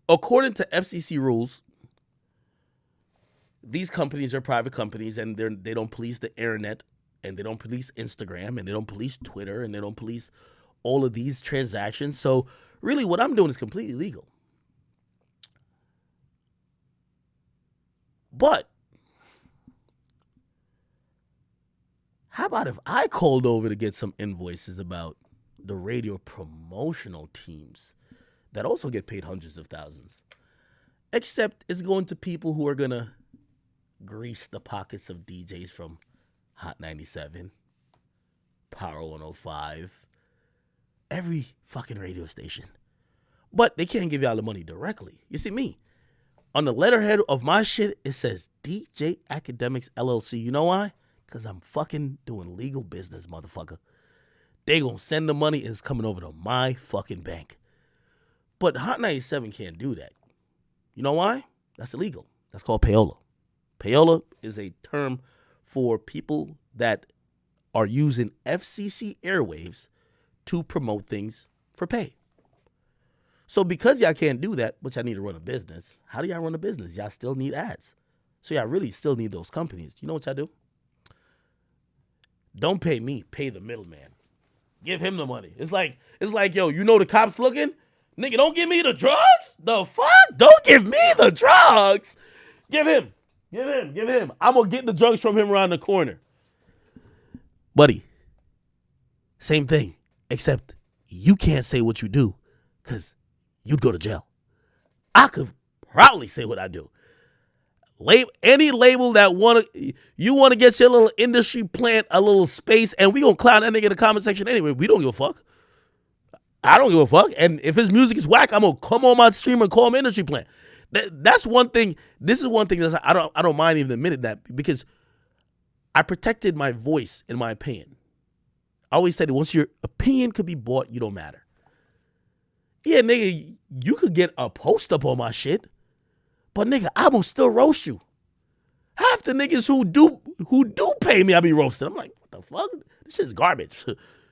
according to FCC rules, these companies are private companies and they don't police the internet and they don't police Instagram and they don't police Twitter and they don't police all of these transactions. So really what I'm doing is completely legal. But how about if I called over to get some invoices about the radio promotional teams that also get paid hundreds of thousands, except it's going to people who are going to grease the pockets of DJs from Hot 97, Power 105, every fucking radio station. But they can't give y'all the money directly. You see me? On the letterhead of my shit, it says DJ Akademiks LLC. You know why? Because I'm fucking doing legal business, motherfucker. They gonna send the money and it's coming over to my fucking bank. But Hot 97 can't do that. You know why? That's illegal. That's called payola. Payola is a term for people that are using FCC airwaves to promote things for pay. So because y'all can't do that, but y'all need to run a business, how do y'all run a business? Y'all still need ads. So y'all really still need those companies. You know what y'all do? Don't pay me, pay the middleman. Give him the money. It's like, yo, you know the cops looking? Nigga, don't give me the drugs? The fuck? Don't give me the drugs. Give him. I'm going to get the drugs from him around the corner. Buddy, same thing, except you can't say what you do because you'd go to jail. I could proudly say what I do. Any label that you want to get your little industry plant a little space, and we going to clown that nigga in the comment section anyway. We don't give a fuck. I don't give a fuck. And if his music is whack, I'm going to come on my stream and call him industry plant. That's one thing. This is one thing that I don't mind even admitting that because I protected my voice and my opinion. I always said that once your opinion could be bought, you don't matter. Yeah, nigga, you could get a post up on my shit, but nigga, I'm gonna still roast you. Half the niggas who do pay me, I be roasted. I'm like, what the fuck? This shit's garbage.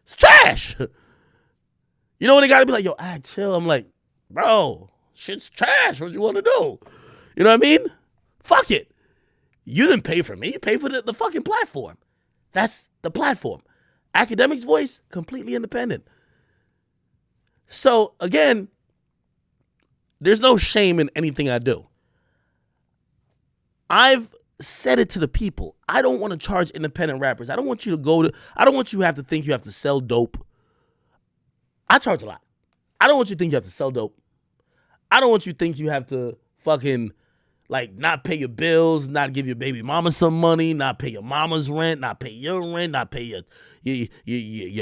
It's trash. You know when they gotta be like, yo, chill. I'm like, bro, shit's trash. What you want to do? You know what I mean? Fuck it. You didn't pay for me. You paid for the fucking platform. That's the platform. Akademiks voice, completely independent. So, again, there's no shame in anything I do. I've said it to the people. I don't want to charge independent rappers. I don't want you to have to think you have to sell dope. I charge a lot. I don't want you to think you have to sell dope. I don't want you to think you have to fucking not pay your bills, not give your baby mama some money, not pay your mama's rent, not pay your rent, not pay your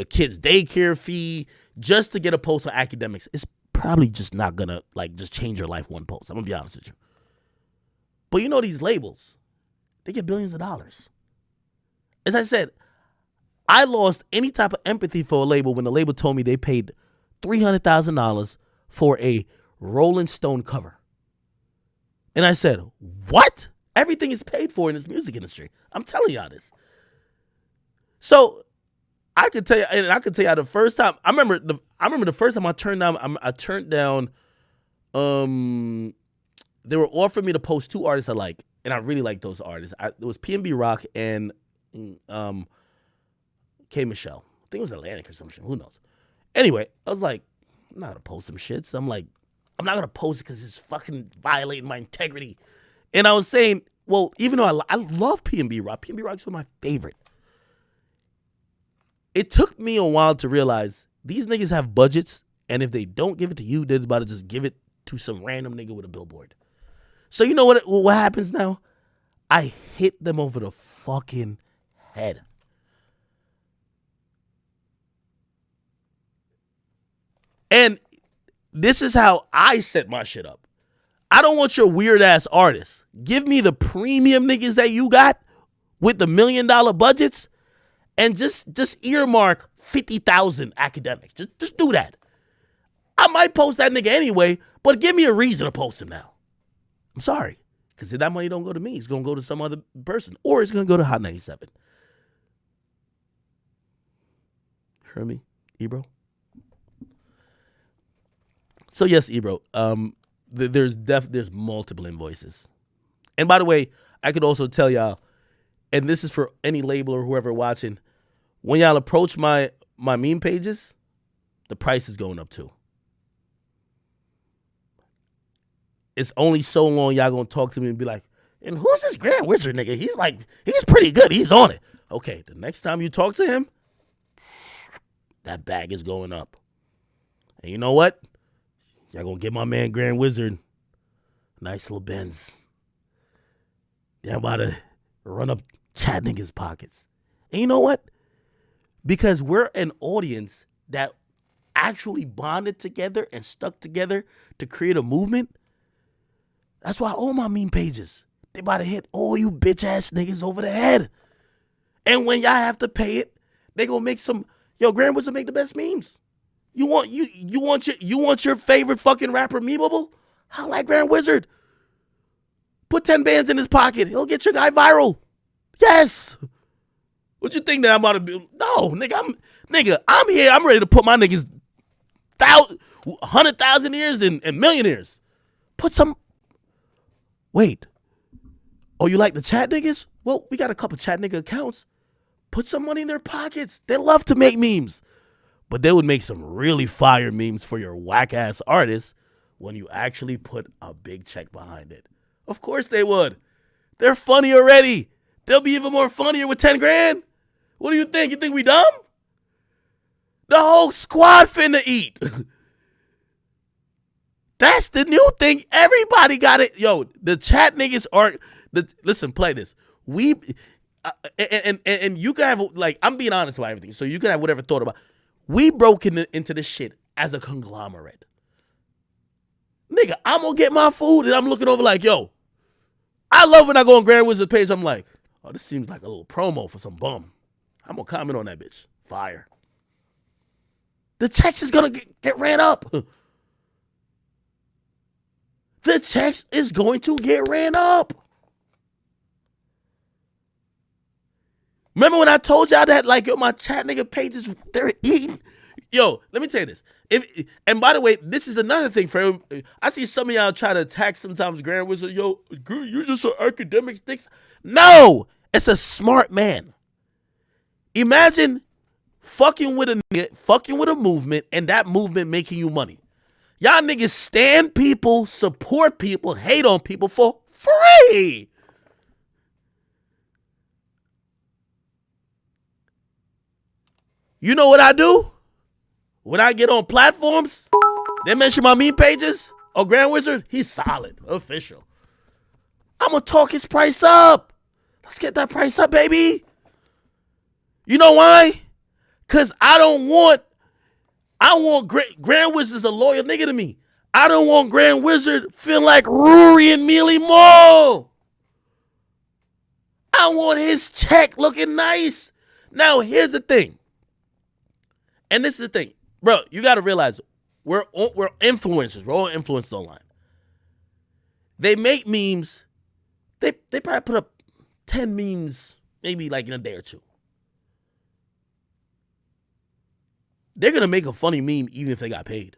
kid's daycare fee just to get a post on Akademiks. It's probably just not gonna just change your life one post. I'm gonna be honest with you. But you know these labels, they get billions of dollars. As I said, I lost any type of empathy for a label when the label told me they paid $300,000 for a Rolling Stone cover. And I said, what? Everything is paid for in this music industry. I'm telling y'all this. So I could tell you, and I could tell you the first time. I remember the first time I turned down. They were offering me to post two artists I like, and I really like those artists. It was PNB Rock and K Michelle. I think it was Atlantic or some shit. Who knows? Anyway, I was like, I'm not gonna post some shit. So I'm like, I'm not gonna post it because it's fucking violating my integrity. And I was saying, well, even though I love PNB Rock, PNB Rock's one of my favorite. It took me a while to realize these niggas have budgets, and if they don't give it to you, they're about to just give it to some random nigga with a billboard. So you know what happens now? I hit them over the fucking head. And this is how I set my shit up. I don't want your weird ass artists. Give me the premium niggas that you got with the $1 million budgets, and just earmark 50,000 academics. Just do that. I might post that nigga anyway, but give me a reason to post him now. I'm sorry, because if that money don't go to me, it's gonna go to some other person, or it's gonna go to Hot 97. Heard me, Ebro? So yes, Ebro. There's multiple invoices, and by the way, I could also tell y'all, and this is for any label or whoever watching, when y'all approach my meme pages, the price is going up too. It's only so long y'all gonna talk to me and be like, and who's this Grand Wizard nigga? He's pretty good. He's on it. Okay, the next time you talk to him, that bag is going up. And you know what? Y'all gonna get my man Grand Wizard a nice little Benz. Y'all about to run up chat niggas' pockets. And you know what? Because we're an audience that actually bonded together and stuck together to create a movement. That's why all my meme pages, they about to hit all you bitch ass niggas over the head. And when y'all have to pay it, they gonna make some, Grand Wizard make the best memes. You want your favorite fucking rapper memeable? Holla at Grand Wizard. Put 10 bands in his pocket. He'll get your guy viral. Yes. What you think that I'm about to be? No, nigga, I'm here. I'm ready to put my niggas 100,000 ears and millionaires. Put some. Wait. Oh, you like the chat niggas? Well, we got a couple chat nigga accounts. Put some money in their pockets. They love to make memes. But they would make some really fire memes for your whack ass artists when you actually put a big check behind it. Of course they would. They're funny already. They'll be even more funnier with 10 grand. What do you think? You think we dumb? The whole squad finna eat. That's the new thing. Everybody got it. The chat niggas are. Listen, play this. And you can have, like, I'm being honest about everything. So you can have whatever thought about. We broke into this shit as a conglomerate. Nigga, I'm gonna get my food and I'm looking over like, I love when I go on Grand Wizard's page. I'm like, oh, this seems like a little promo for some bum. I'm gonna comment on that bitch. Fire. The checks is gonna get ran up. The checks is going to get ran up. Remember when I told y'all that, like, my chat nigga pages, they're eating? Let me tell you this. And by the way, this is another thing for him. I see some of y'all try to attack sometimes Grand Wizard. You're just an academic sticks. No, it's a smart man. Imagine fucking with a nigga, fucking with a movement, and that movement making you money. Y'all niggas stand people, support people, hate on people for free. You know what I do? When I get on platforms, they mention my meme pages. Oh, Grand Wizard, he's solid, official. I'm going to talk his price up. Let's get that price up, baby. You know why? Because I want Grand Wizard's a loyal nigga to me. I don't want Grand Wizard feeling like Rory and Mealy Mall. I want his check looking nice. Now, here's the thing. And this is the thing. Bro, you got to realize we're influencers. We're all influencers online. They make memes. They probably put up 10 memes maybe like in a day or two. They're going to make a funny meme even if they got paid.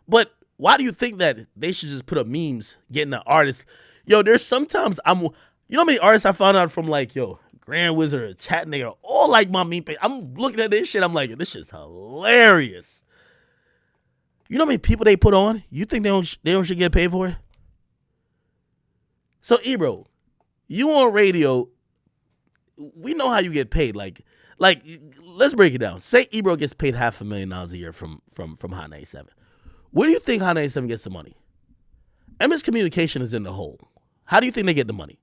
But why do you think that they should just put up memes, getting an artist? Yo, there's sometimes you know how many artists I found out from like, yo, Grand Wizard, Chat Nigga, all like my meme page. I'm looking at this shit, I'm like, this shit's hilarious. You know how many people they put on? You think they don't should get paid for it? So, Ebro, you on radio, we know how you get paid. Like, let's break it down. Say Ebro gets paid $500,000 a year from Hot 97. Where do you think Hot 97 gets the money? MS Communication is in the hole. How do you think they get the money?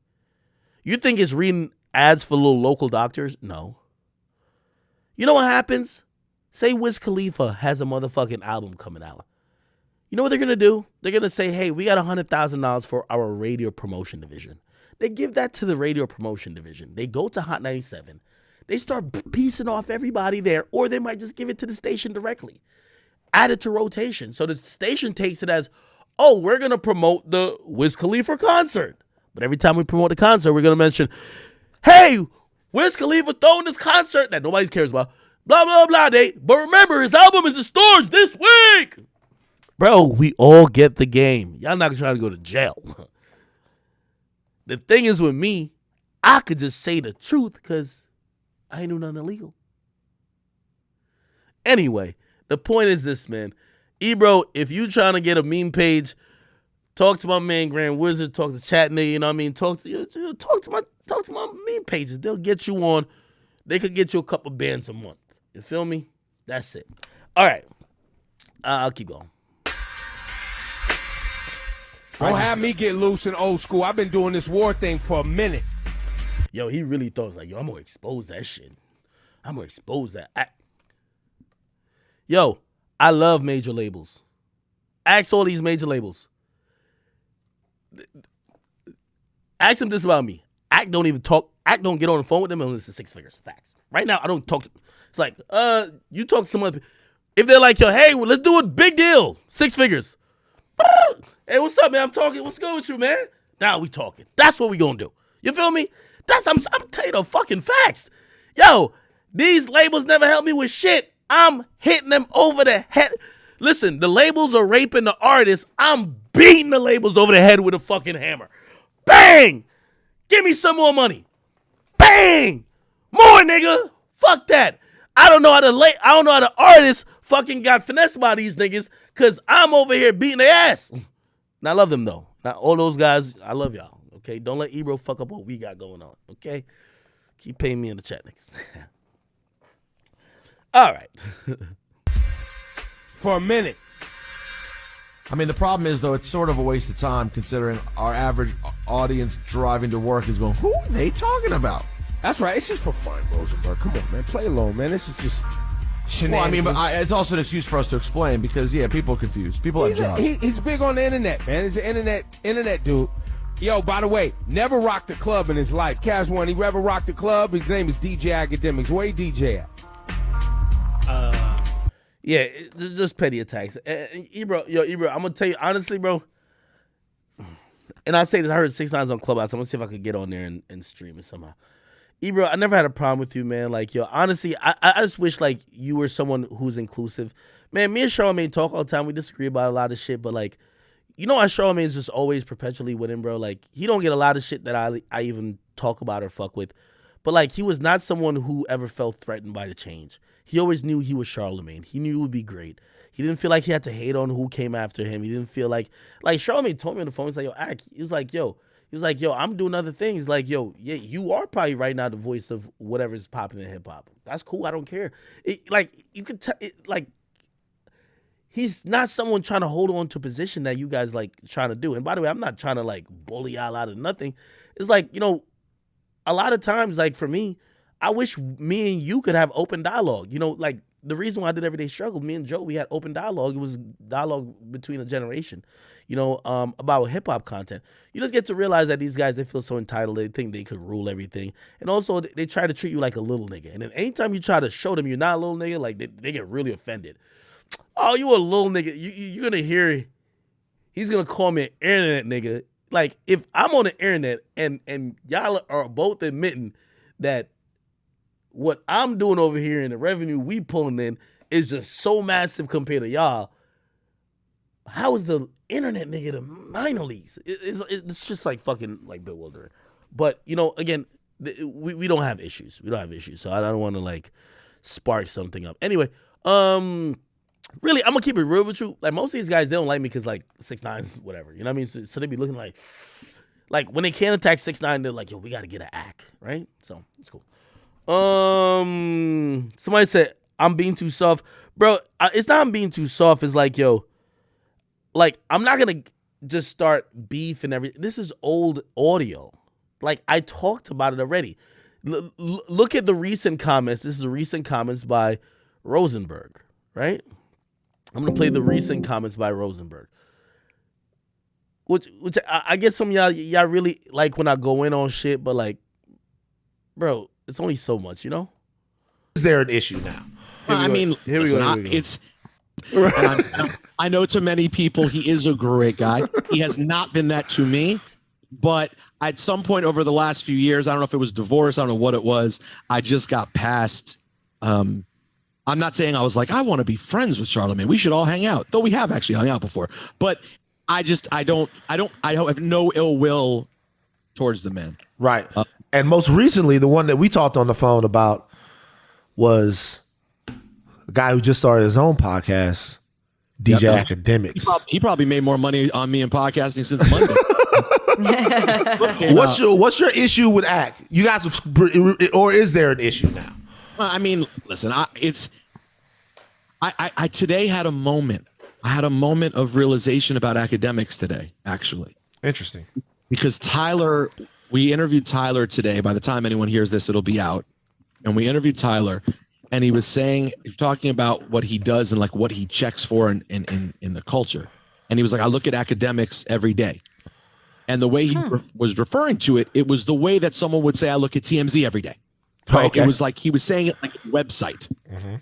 You think it's reading ads for little local doctors? No. You know what happens? Say Wiz Khalifa has a motherfucking album coming out. You know what they're going to do? They're going to say, hey, we got $100,000 for our radio promotion division. They give that to the radio promotion division. They go to Hot 97. They start piecing off everybody there, or they might just give it to the station directly. Add it to rotation. So the station takes it as, oh, we're going to promote the Wiz Khalifa concert. But every time we promote the concert, we're going to mention, hey, Wiz Khalifa throwing this concert that nobody cares about. Blah, blah, blah, date. But remember, his album is in stores this week. Bro, we all get the game. Y'all not trying to go to jail. The thing is with me, I could just say the truth because I ain't do nothing illegal. Anyway, the point is this, man. Ebro, if you trying to get a meme page, talk to my man Grand Wizard, talk to Chat Nigga, you know what I mean? Talk to my meme pages. They'll get you on. They could get you a couple bands a month. You feel me? That's it. All right. I'll keep going. Don't have me get loose and old school. I've been doing this war thing for a minute. Yo, he really thought, like, yo, I'm going to expose that shit. I'm going to expose that. Yo, I love major labels. Ask all these major labels. Ask them this about me. Act don't even talk. Act don't get on the phone with them unless it's 6 figures. Facts. Right now, I don't talk to them. It's like, you talk to some other people. If they're like, yo, hey, well, let's do a big deal. 6 figures. Hey, what's up, man? I'm talking. What's good with you, man? Now we talking. That's what we gonna do. You feel me? I'm telling you the fucking facts. Yo, these labels never help me with shit. I'm hitting them over the head. Listen, the labels are raping the artists. I'm beating the labels over the head with a fucking hammer. Bang! Give me some more money. Bang! More, nigga. Fuck that. I don't know how the artists fucking got finessed by these niggas because I'm over here beating their ass. And I love them, though. Now, all those guys, I love y'all, okay? Don't let Ebro fuck up what we got going on, okay? Keep paying me in the chat, niggas. All right. For a minute. I mean, the problem is, though, it's sort of a waste of time considering our average audience driving to work is going, who are they talking about? That's right. It's just for fun, Rosenberg. Come on, man. Play along, man. This is just shenanigans. Well, I mean, but it's also an excuse for us to explain because, yeah, people are confused. People have jobs. He's big on the internet, man. He's an internet dude. Yo, by the way, never rocked a club in his life. Kaz one, he ever rocked a club? His name is DJ Akademiks. Where he DJ at? Yeah, just petty attacks. Ebro, I'm gonna tell you honestly, bro. And I say this, I heard 6 times on Clubhouse. I'm gonna see if I could get on there and stream it somehow. Ebro, I never had a problem with you, man. Like, yo, honestly, I just wish like you were someone who's inclusive. Man, me and Charlamagne talk all the time. We disagree about a lot of shit, but like, you know why Charlamagne is just always perpetually with him, bro? Like, he don't get a lot of shit that I even talk about or fuck with. But like, he was not someone who ever felt threatened by the change. He always knew he was Charlamagne. He knew it would be great. He didn't feel like he had to hate on who came after him. He didn't feel like Charlamagne told me on the phone, he's like, yo, Ak, he was like, yo, I'm doing other things. Like, yo, yeah, you are probably right now the voice of whatever's popping in hip hop. That's cool. I don't care. Like, you could tell, like, he's not someone trying to hold on to a position that you guys like trying to do. And by the way, I'm not trying to like bully y'all out of nothing. It's like, you know, a lot of times, like for me, I wish me and you could have open dialogue. You know, like the reason why I did Everyday Struggle, me and Joe, we had open dialogue. It was dialogue between a generation, about hip hop content. You just get to realize that these guys, they feel so entitled. They think they could rule everything. And also they try to treat you like a little nigga. And then anytime you try to show them you're not a little nigga, like they get really offended. Oh, you a little nigga. You're going to hear, he's going to call me an internet nigga. Like, if I'm on the internet and y'all are both admitting that what I'm doing over here and the revenue we pulling in is just so massive compared to y'all, how is the internet nigga the minor leagues? It's just like fucking like bewildering. But, again, we don't have issues. We don't have issues. So I don't want to like spark something up. Anyway, really, I'm gonna keep it real with you. Like, most of these guys, they don't like me because like 6ix9ine, whatever. You know what I mean? So they be looking like when they can't attack 6ix9ine, they're like, yo, we gotta get an act, right? So it's cool. Somebody said I'm being too soft, bro. It's not I'm being too soft. It's like, yo, like, I'm not gonna just start beef and everything. This is old audio. Like, I talked about it already. Look at the recent comments. This is the recent comments by Rosenberg, right? I'm gonna play the recent comments by Rosenberg, which I guess some of y'all really like when I go in on shit, but like, bro, it's only so much, Is there an issue now? It's. I know to many people he is a great guy. He has not been that to me, but at some point over the last few years, I don't know if it was divorce, I don't know what it was, I just got past. I'm not saying I was like, I want to be friends with Charlamagne. We should all hang out, though we have actually hung out before. But I have no ill will towards the man. Right. And most recently, the one that we talked on the phone about was a guy who just started his own podcast, DJ Akademiks. He probably made more money on me in podcasting since Monday. What's your issue with Ak? You guys, or is there an issue now? I mean, listen, I today had a moment. I had a moment of realization about Akademiks today, actually. Interesting. Because we interviewed Tyler today. By the time anyone hears this, it'll be out. And we interviewed Tyler, and he was talking about what he does and like what he checks for in the culture. And he was like, I look at Akademiks every day. And the way he was referring to it, it was the way that someone would say, I look at TMZ every day. Right? Okay. It was like he was saying it like a website. Mm-hmm.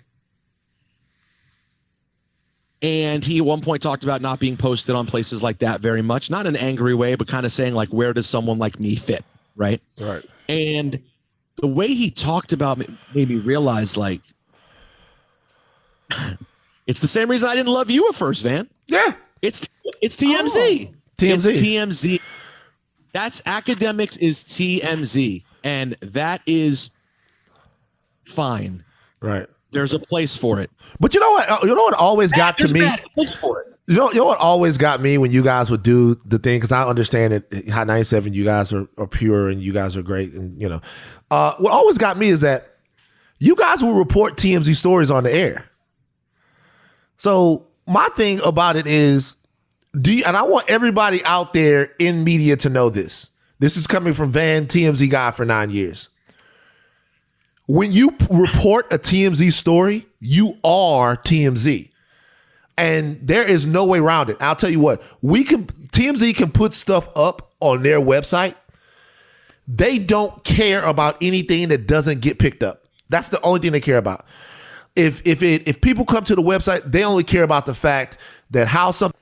And he at one point talked about not being posted on places like that very much, not in an angry way, but kind of saying like, where does someone like me fit? Right. Right. And the way he talked about it made me realize like, it's the same reason I didn't love you at first, Van. Yeah. It's TMZ. TMZ. It's TMZ. That's Akademiks is TMZ. And that is fine. Right. There's a place for it. But you know what? You know what always got to me? You know what always got me when you guys would do the thing, because I understand that Hot 97, you guys are pure and you guys are great. And, what always got me is that you guys will report TMZ stories on the air. So my thing about it is, and I want everybody out there in media to know this. This is coming from Van, TMZ guy for 9 years. When you report a TMZ story, you are TMZ. And there is no way around it. I'll tell you what, TMZ can put stuff up on their website. They don't care about anything that doesn't get picked up. That's the only thing they care about. If people come to the website, they only care about the fact that how something.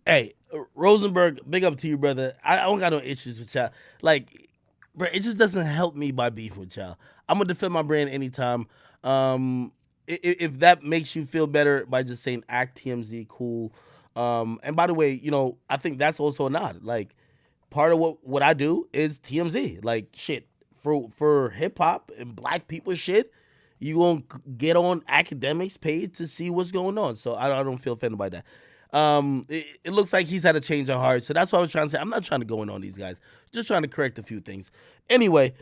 Hey, Rosenberg, big up to you, brother. I don't got no issues with y'all. Like, bro, it just doesn't help me by beef with y'all. I'm gonna defend my brand anytime. If that makes you feel better by just saying act TMZ, cool. And by the way, I think that's also a nod. Like, part of what I do is TMZ. Like, shit, for hip hop and black people shit, you gonna get on Akademiks page to see what's going on. So I don't feel offended by that. It looks like he's had a change of heart. So that's what I was trying to say. I'm not trying to go in on these guys. Just trying to correct a few things. Anyway,